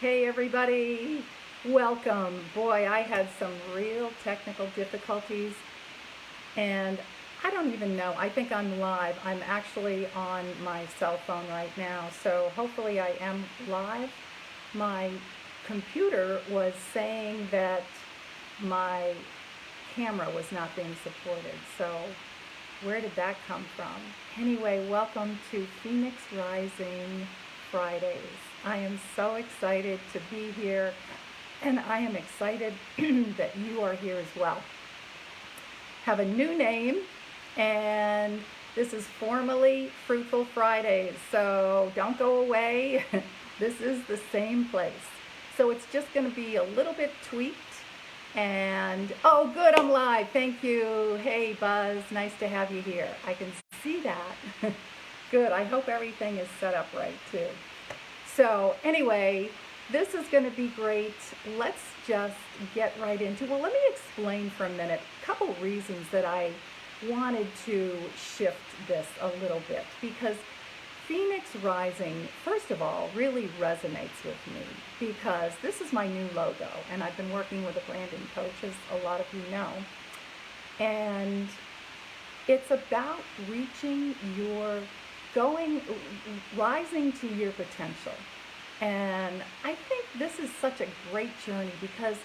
Hey everybody, welcome. Boy, I had some real technical difficulties and I don't even know. I think I'm live. I'm actually on my cell phone right now, so hopefully I am live. My computer was saying that my camera was not being supported, so where did that come from? Anyway, welcome to Phoenix Rising Fridays. I am so excited to be here, and I am excited that you are here as well. Have a new name, and this is formally Fruitful Fridays, so don't go away. This is the same place. So it's just going to be a little bit tweaked. And oh, good, I'm live. Thank you. Hey, Buzz, nice to have you here. I can see that. Good. I hope everything is set up right too. So anyway, this is going to be great. Let's just get right into it. Well, let me explain for a minute a couple reasons that I wanted to shift this a little bit, because Phoenix Rising, first of all, really resonates with me because this is my new logo, and I've been working with a branding coach, as a lot of you know, and it's about reaching your rising to your potential. And I think this is such a great journey because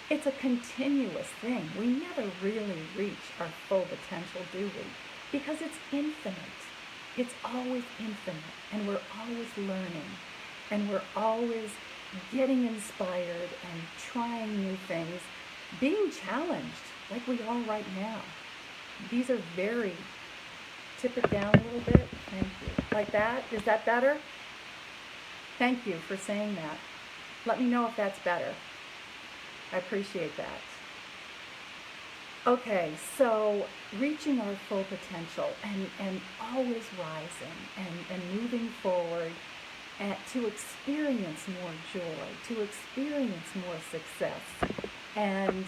it's a continuous thing. We never really reach our full potential, do we? Because it's infinite. It's always infinite, and we're always learning, and we're always getting inspired and trying new things, being challenged like we are right now. These are very, tip it down a little bit, thank you. Like that, is that better? Thank you for saying that. Let me know if that's better. I appreciate that. Okay, so reaching our full potential and always rising and moving forward and to experience more joy, to experience more success, and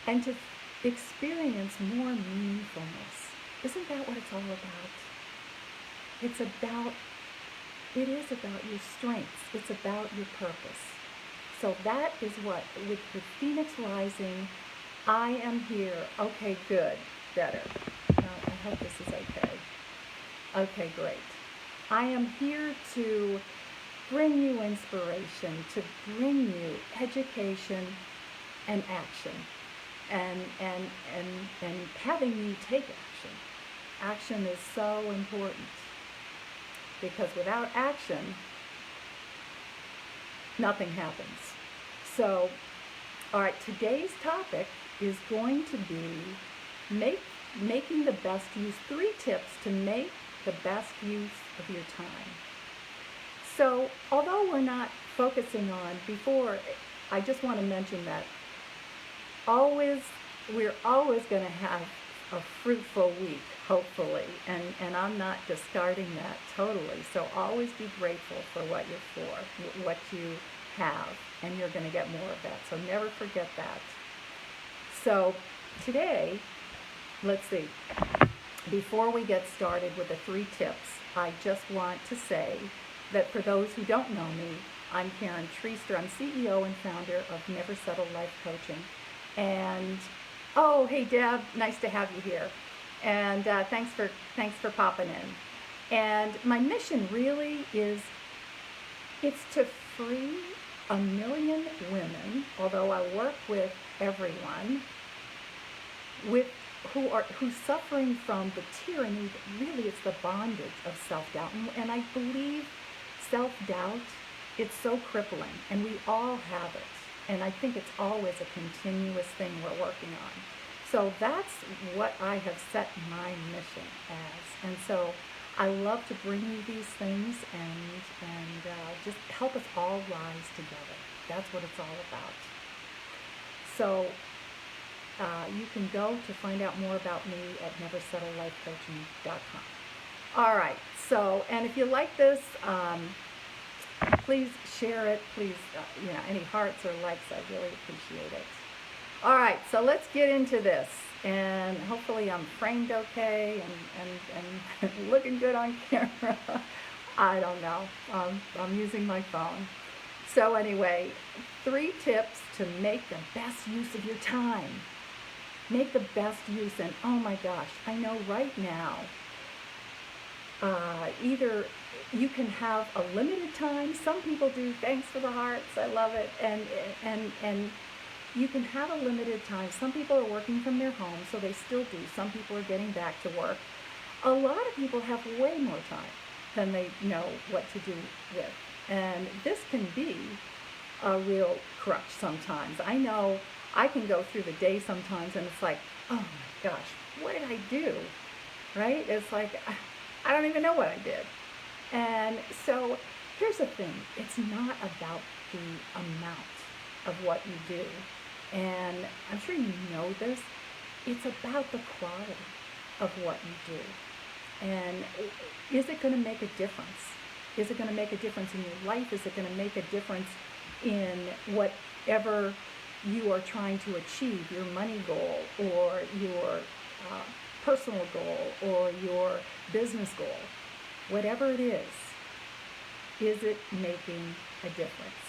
and to experience more meaningfulness. Isn't that what it's all about? It is about your strengths. It's about your purpose. So that is what, with Phoenix Rising, I am here. Okay, good. Better. I hope this is okay. Okay, great. I am here to bring you inspiration, to bring you education and action, and having you take action. Action is so important because without action, nothing happens. So, all right, today's topic is going to be making the best use, 3 tips to make the best use of your time. So, although we're not focusing on before, I just want to mention that we're always going to have a fruitful week, hopefully, and I'm not discarding that totally. So always be grateful for what you're for, what you have, and you're going to get more of that. So never forget that. So today, let's see, before we get started with the 3 tips, I just want to say that for those who don't know me, I'm Karen Treaster. I'm CEO and founder of Never Settle Life Coaching. And oh, hey Deb, nice to have you here. And thanks for popping in. And my mission really is, it's to free 1 million women, although I work with everyone, who's suffering from the tyranny, really it's the bondage of self-doubt. And I believe self-doubt, it's so crippling, and we all have it. And I think it's always a continuous thing we're working on. So that's what I have set my mission as. And so I love to bring you these things and just help us all rise together. That's what it's all about. So you can go to find out more about me at neversettlelifecoaching.com. All right. So, and if you like this, please share it. Please, any hearts or likes, I really appreciate it. All right, so let's get into this. And hopefully I'm framed okay and looking good on camera. I don't know. I'm using my phone. So anyway, 3 tips to make the best use of your time. Make the best use, and oh my gosh, I know right now, either you can have a limited time. Some people do. Thanks for the hearts. I love it. And you can have a limited time. Some people are working from their home, so they still do. Some people are getting back to work. A lot of people have way more time than they know what to do with. And this can be a real crutch sometimes. I know I can go through the day sometimes and it's like, oh my gosh, what did I do? Right? It's like, I don't even know what I did. And so here's the thing. It's not about the amount of what you do. And I'm sure you know this. It's about the quality of what you do. And is it going to make a difference? Is it going to make a difference in your life? Is it going to make a difference in whatever you are trying to achieve, your money goal or your personal goal or your business goal? Whatever it is it making a difference?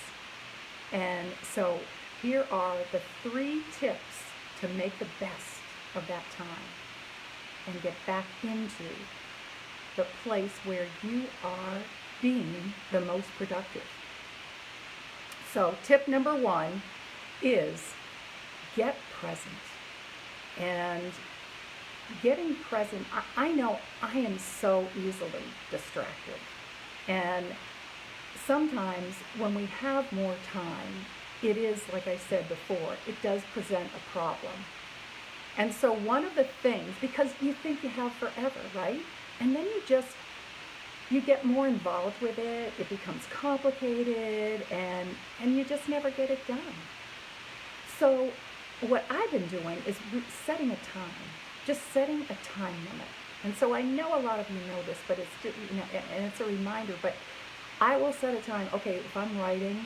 And so here are the 3 tips to make the best of that time and get back into the place where you are being the most productive. So tip number 1 is get present. And getting present, I know I am so easily distracted. And sometimes when we have more time, it is, like I said before, it does present a problem. And so one of the things, because you think you have forever, right? And then you get more involved with it, it becomes complicated, and you just never get it done. So what I've been doing is setting a time, just setting a time limit. And so I know a lot of you know this, but it's just, and it's a reminder, but I will set a time. Okay, if I'm writing,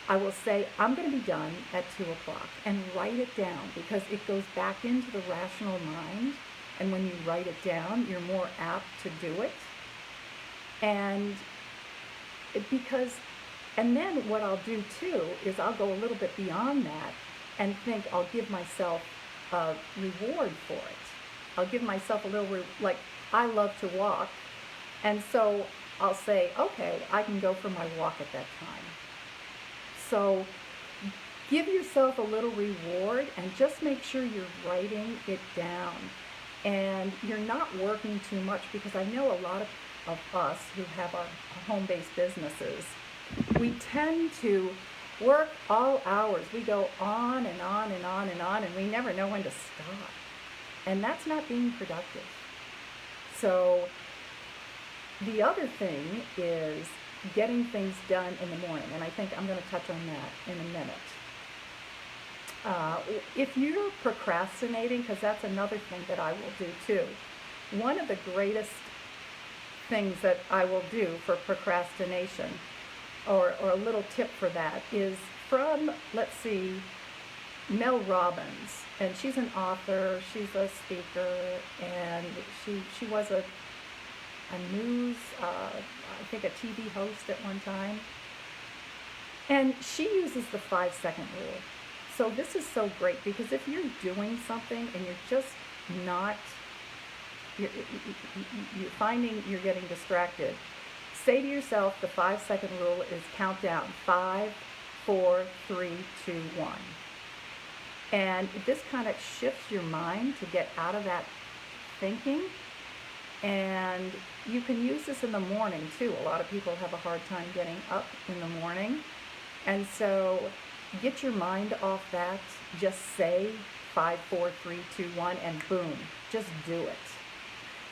I will say I'm going to be done at 2 o'clock and write it down, because it goes back into the rational mind. And when you write it down, you're more apt to do it. And then what I'll do too is I'll go a little bit beyond that and think I'll give myself a reward for it. I'll give myself a little, like I love to walk. And so I'll say, okay, I can go for my walk at that time. So give yourself a little reward and just make sure you're writing it down. And you're not working too much, because I know a lot of us who have our home-based businesses, we tend to work all hours. We go on and on and on and on, and we never know when to stop. And that's not being productive. So the other thing is getting things done in the morning, and I think I'm going to touch on that in a minute. If you're procrastinating, because that's another thing that I will do too, one of the greatest things that I will do for procrastination, or a little tip for that, is from, let's see, Mel Robbins. And she's an author, she's a speaker, and she was a news, I think a TV host at one time. And she uses the 5-second rule. So this is so great, because if you're doing something and you're just not, you're finding you're getting distracted, say to yourself, the 5-second rule is count down 5, 4, 3, 2, 1. And this kind of shifts your mind to get out of that thinking. And you can use this in the morning too. A lot of people have a hard time getting up in the morning. And so get your mind off that. Just say 5, 4, 3, 2, 1, and boom, just do it.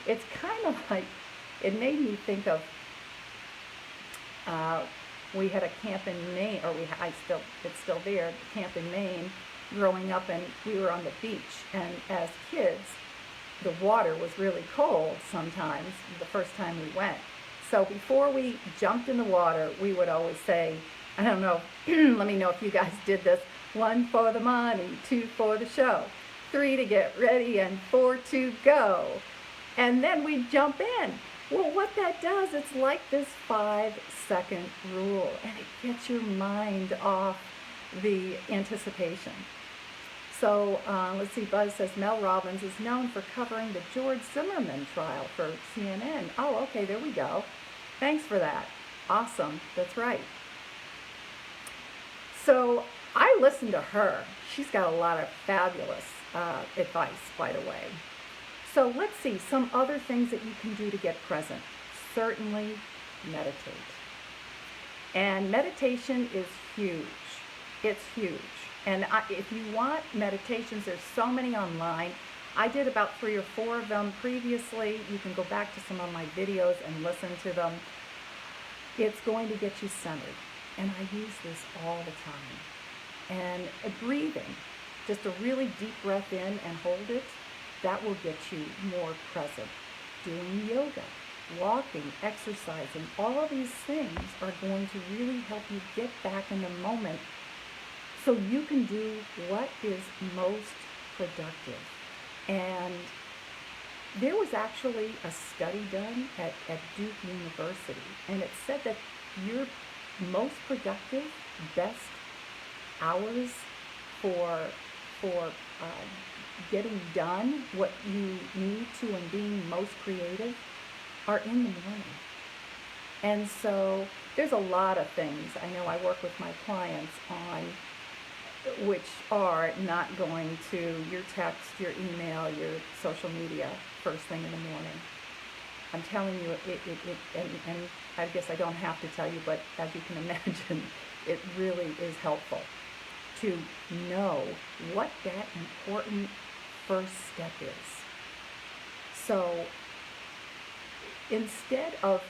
It's kind of like, it made me think of, we had a camp in Maine, or it's still there, camp in Maine, growing up, and we were on the beach. And as kids, the water was really cold sometimes, the first time we went. So before we jumped in the water, we would always say, I don't know, let me know if you guys did this, 1 for the money, 2 for the show, 3 to get ready, and 4 to go. And then we'd jump in. Well, what that does, it's like this 5-second rule, and it gets your mind off the anticipation. So let's see, Buzz says Mel Robbins is known for covering the George Zimmerman trial for CNN. Oh, okay, there we go. Thanks for that. Awesome, that's right. So I listened to her. She's got a lot of fabulous advice, by the way. So let's see some other things that you can do to get present. Certainly meditate. And meditation is huge. It's huge. And if you want meditations, there's so many online. I did about 3 or 4 of them previously. You can go back to some of my videos and listen to them. It's going to get you centered. And I use this all the time. And breathing, just a really deep breath in and hold it, that will get you more present. Doing yoga, walking, exercising, all of these things are going to really help you get back in the moment so you can do what is most productive. And there was actually a study done at Duke University, and it said that your most productive, best hours for getting done what you need to and being most creative are in the morning. And so there's a lot of things I know I work with my clients on, which are not going to your text, your email, your social media first thing in the morning. I'm telling you, and I guess I don't have to tell you, but as you can imagine, it really is helpful to know what that important first step is. So instead of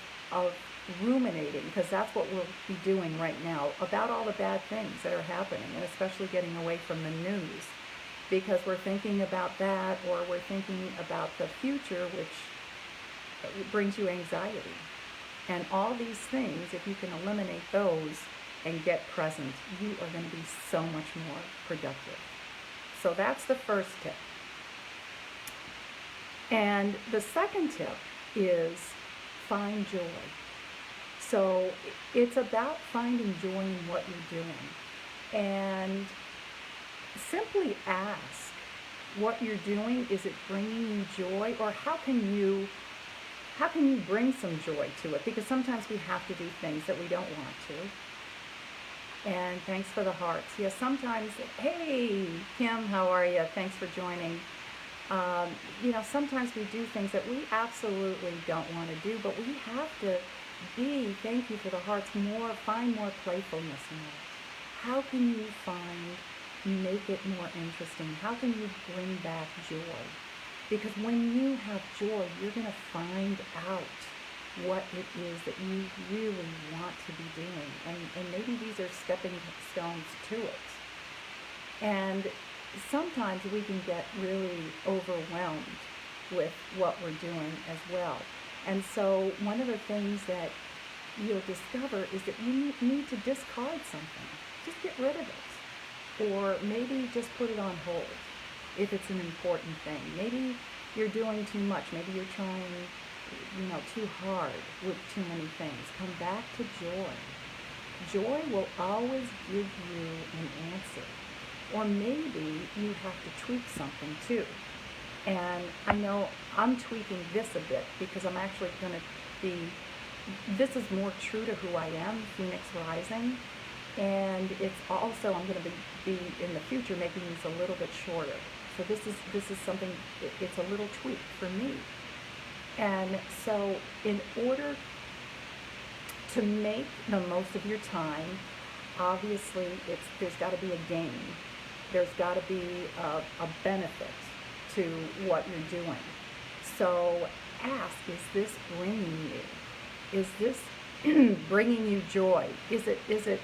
ruminating, because that's what we'll be doing right now, about all the bad things that are happening, and especially getting away from the news, because we're thinking about that, or we're thinking about the future, which brings you anxiety. And all these things, if you can eliminate those and get present, you are going to be so much more productive. So that's the first tip. And the second tip is find joy. So it's about finding joy in what you're doing. And simply ask what you're doing, is it bringing you joy? Or how can you bring some joy to it? Because sometimes we have to do things that we don't want to. And thanks for the hearts. Yes, sometimes, hey, Kim, how are you? Thanks for joining. Sometimes we do things that we absolutely don't want to do, but we have to thank you for the hearts, find more playfulness in it. How can you make it more interesting? How can you bring back joy? Because when you have joy, you're going to find out what it is that you really want to be doing. And maybe these are stepping stones to it. And sometimes we can get really overwhelmed with what we're doing as well. And so one of the things that you'll discover is that you need to discard something. Just get rid of it. Or maybe just put it on hold if it's an important thing. Maybe you're doing too much. Maybe you're trying, too hard with too many things. Come back to joy. Joy will always give you an answer. Or maybe you have to tweak something too. And I know I'm tweaking this a bit because I'm actually going to this is more true to who I am, Phoenix Rising. And it's also, I'm going to be in the future making these a little bit shorter. So this is something, it's a little tweak for me. And so in order to make the most of your time, obviously there's got to be a gain. There's got to be a benefit to what you're doing. So ask, is this bringing you? Is this bringing you joy? Is it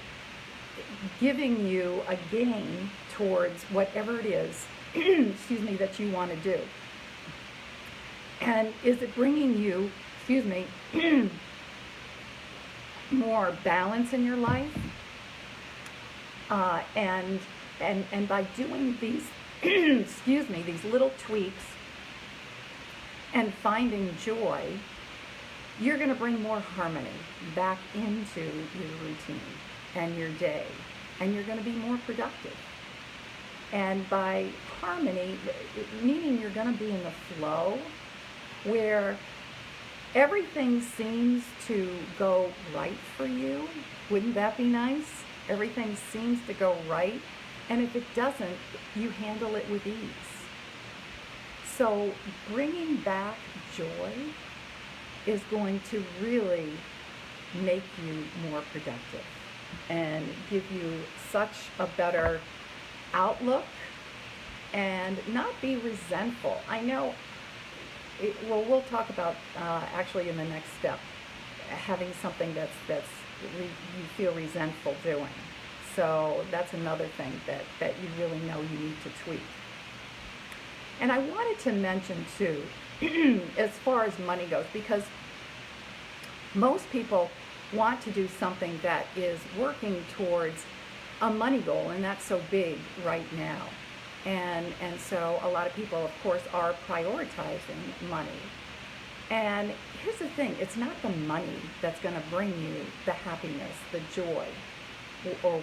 giving you a gain towards whatever it is, excuse me, that you want to do? And is it bringing you, more balance in your life? And by doing these, these little tweaks and finding joy, you're going to bring more harmony back into your routine and your day, and you're going to be more productive. And by harmony, meaning you're going to be in the flow where everything seems to go right for you. Wouldn't that be nice? Everything seems to go right. And if it doesn't, you handle it with ease. So bringing back joy is going to really make you more productive and give you such a better outlook and not be resentful. I know, we'll talk about actually in the next step, having something that's you feel resentful doing. So that's another thing that you really know you need to tweak. And I wanted to mention too, as far as money goes, because most people want to do something that is working towards a money goal, and that's so big right now. And so a lot of people, of course, are prioritizing money. And here's the thing, it's not the money that's going to bring you the happiness, the joy, or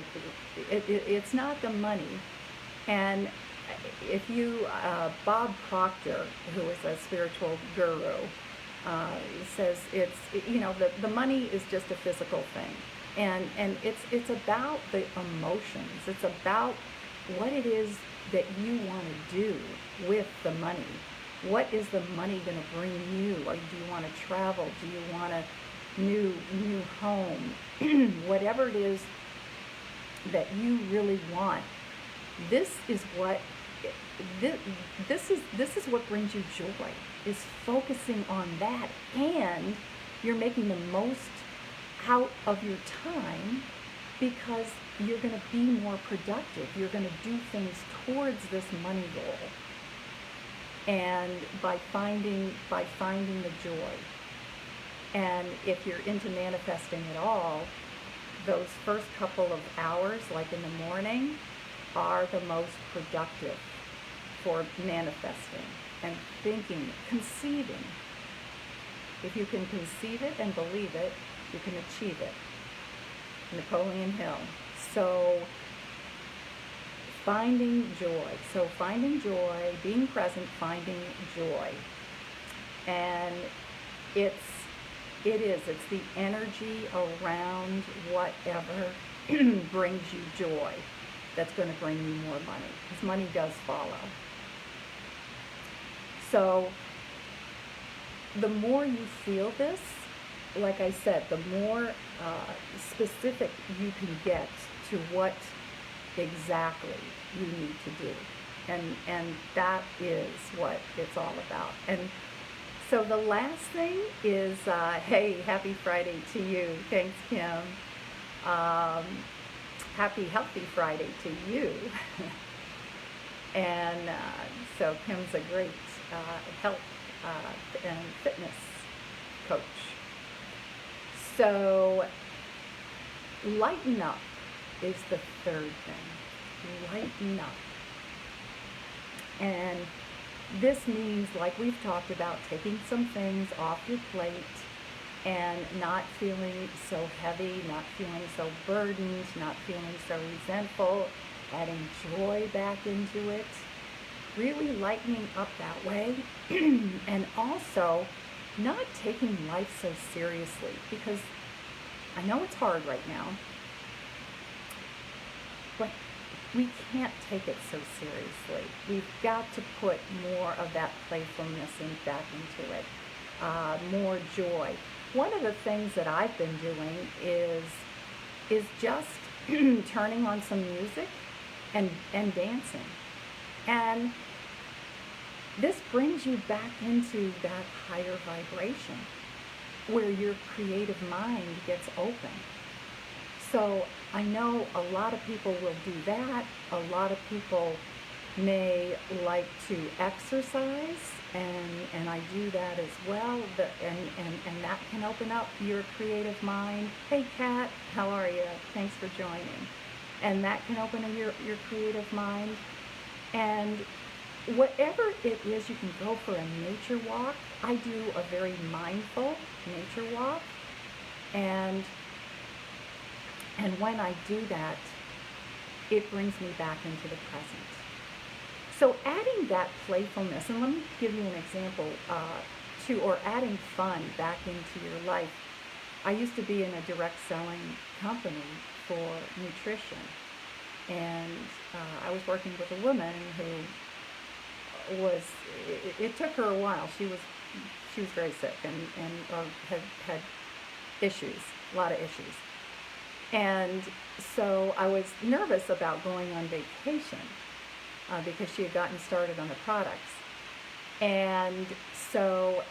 it's not the money. And if you, Bob Proctor, who is a spiritual guru, says the money is just a physical thing. And it's about the emotions. It's about what it is that you want to do with the money. What is the money going to bring you? Or do you want to travel? Do you want a new home? Whatever it is that you really want, this is what brings you joy, is focusing on that, and you're making the most out of your time because you're going to be more productive. You're going to do things towards this money goal. And by finding the joy. And if you're into manifesting at all, those first couple of hours, like in the morning, are the most productive for manifesting and thinking, conceiving. If you can conceive it and believe it, you can achieve it. Napoleon Hill. So finding joy. So finding joy, being present, finding joy. And it's the energy around whatever brings you joy that's going to bring you more money, because money does follow. So the more you feel this, like I said, the more specific you can get to what exactly you need to do. And that is what it's all about. And so the last thing is, hey, happy Friday to you. Thanks, Kim. Happy Healthy Friday to you. And so Kim's a great health and fitness coach. So lighten up is the third thing. Lighten up. And this means, like we've talked about, taking some things off your plate and not feeling so heavy, not feeling so burdened, not feeling so resentful, adding joy back into it, really lightening up that way. And also not taking life so seriously, because I know it's hard right now, but we can't take it so seriously. We've got to put more of that playfulness back into it, more joy. One of the things that I've been doing is just turning on some music and dancing. And this brings you back into that higher vibration where your creative mind gets open. So I know a lot of people will do that. A lot of people may like to exercise, and I do that as well. And that can open up your creative mind. Hey, Kat, how are you? Thanks for joining. And that can open up your creative mind. And whatever it is, you can go for a nature walk. I do a very mindful nature walk, and when I do that, it brings me back into the present. So adding that playfulness, and let me give you an example or adding fun back into your life. I used to be in a direct selling company for nutrition, and I was working with a woman who it took her a while. She was very sick and had issues, a lot of issues. And so I was nervous about going on vacation because she had gotten started on the products. And so,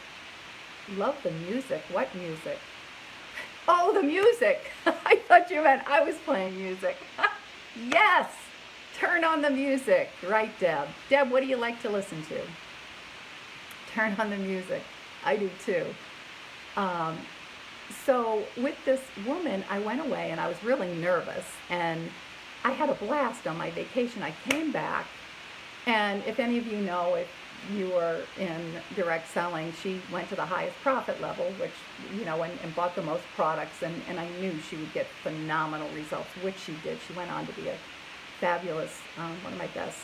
love the music. What music? Oh, the music. I thought you meant I was playing music. Yes, turn on the music. Right, Deb. Deb, what do you like to listen to? Turn on the music. I do too. So with this woman, I went away and I was really nervous, and I had a blast on my vacation. I came back, and if any of you know, if you are in direct selling, she went to the highest profit level, which, and bought the most products, and I knew she would get phenomenal results, which she did. She went on to be a fabulous, one of my best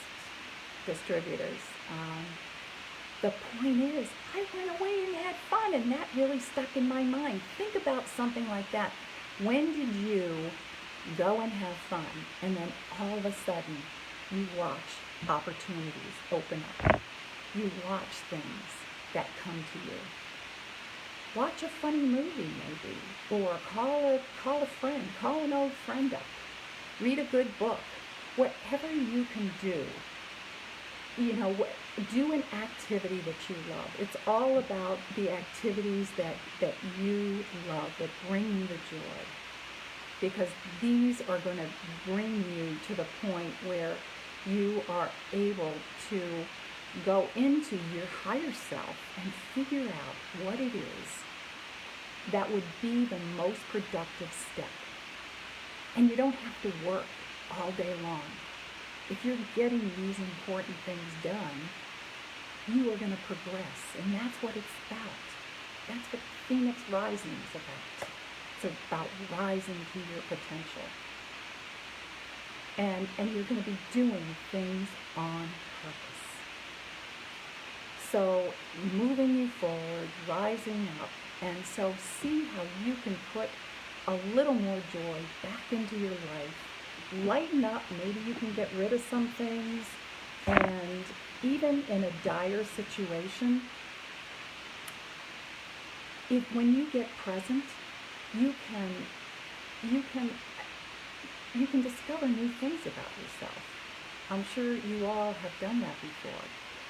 distributors. The point is, I went away and had fun, and that really stuck in my mind. Think about something like that. When did you go and have fun, and then all of a sudden, you watch opportunities open up? You watch things that come to you. Watch a funny movie, maybe, or call a friend, call an old friend up, read a good book. Whatever you can do, do an activity that you love. It's all about the activities that you love, that bring you the joy, because these are going to bring you to the point where you are able to go into your higher self and figure out what it is that would be the most productive step. And you don't have to work all day long. If you're getting these important things done, you are going to progress. And that's what it's about. That's what Phoenix Rising is about. It's about rising to your potential. And you're going to be doing things on purpose. So moving you forward, rising up, and so see how you can put a little more joy back into your life. Lighten up, maybe you can get rid of some things, and even in a dire situation, when you get present, you can discover new things about yourself. I'm sure you all have done that before.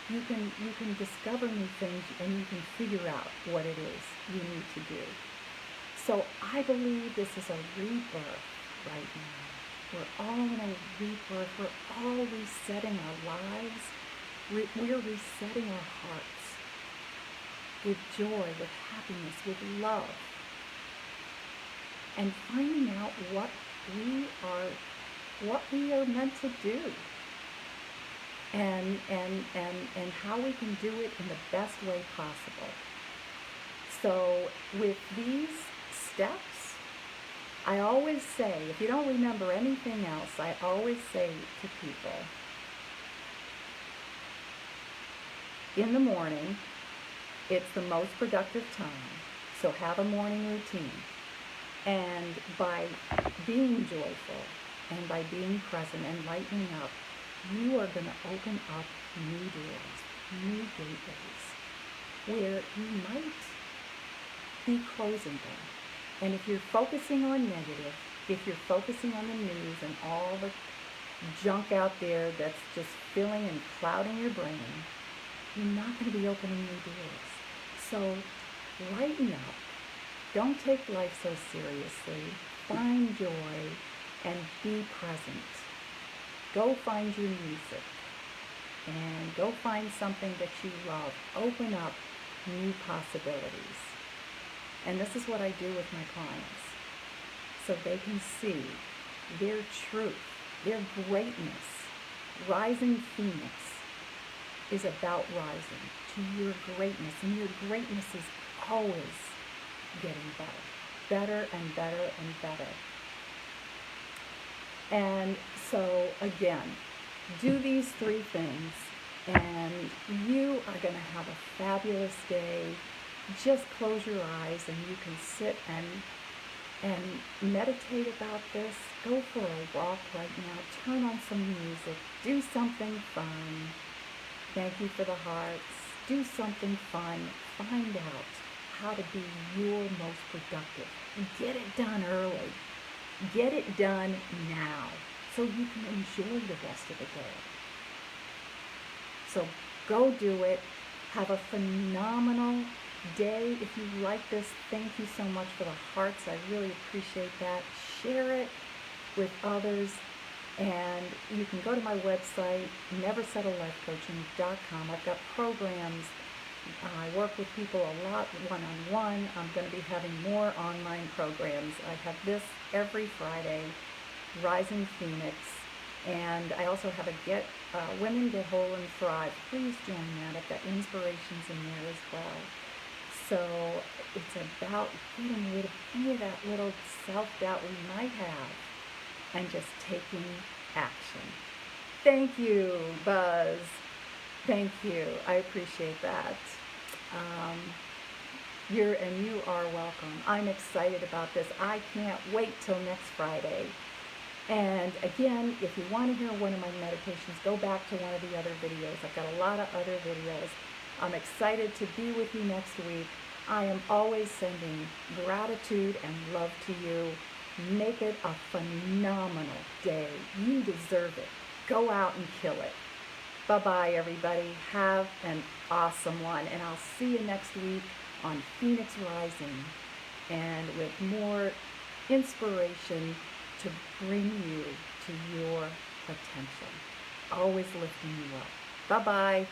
You can discover new things, and you can figure out what it is you need to do. So I believe this is a rebirth right now. We're all in a rebirth. We're all resetting our lives. We're resetting our hearts with joy, with happiness, with love, and finding out what we are meant to do, and how we can do it in the best way possible. So with these steps, I always say, if you don't remember anything else, I always say to people, in the morning, it's the most productive time, so have a morning routine. And by being joyful and by being present and lightening up, you are going to open up new doors, new gateways, where you might be closing them. And if you're focusing on negative, if you're focusing on the news and all the junk out there that's just filling and clouding your brain, you're not going to be opening new doors. So lighten up. Don't take life so seriously. Find joy and be present. Go find your music and go find something that you love. Open up new possibilities. And this is what I do with my clients, so they can see their truth, their greatness, rising phoenix, is about rising to your greatness, and your greatness is always getting better and better and better. And so again, do these 3 things and you are going to have a fabulous day. Just close your eyes and you can sit and meditate about this. Go for a walk right now. Turn on some music. Do something fun. Thank you for the hearts. Do something fun. Find out how to be your most productive. Get it done early. Get it done now so you can enjoy the rest of the day. So go do it. Have a phenomenal day. If you like this, thank you so much for the hearts. I really appreciate that. Share it with others. And you can go to my website, neversettlelifecoaching.com. I've got programs. I work with people a lot one-on-one. I'm going to be having more online programs. I have this every Friday, Rising Phoenix. And I also have a Women Get Whole and Thrive. Please join that. I've got inspirations in there as well. So it's about getting rid of any of that little self-doubt we might have and just taking action. Thank you, Buzz. Thank you. I appreciate that. You are welcome. I'm excited about this. I can't wait till next Friday. And again, if you want to hear one of my meditations, go back to one of the other videos. I've got a lot of other videos. I'm excited to be with you next week. I am always sending gratitude and love to you. Make it a phenomenal day. You deserve it. Go out and kill it. Bye-bye, everybody. Have an awesome one. And I'll see you next week on Phoenix Rising and with more inspiration to bring you to your potential. Always lifting you up. Bye-bye.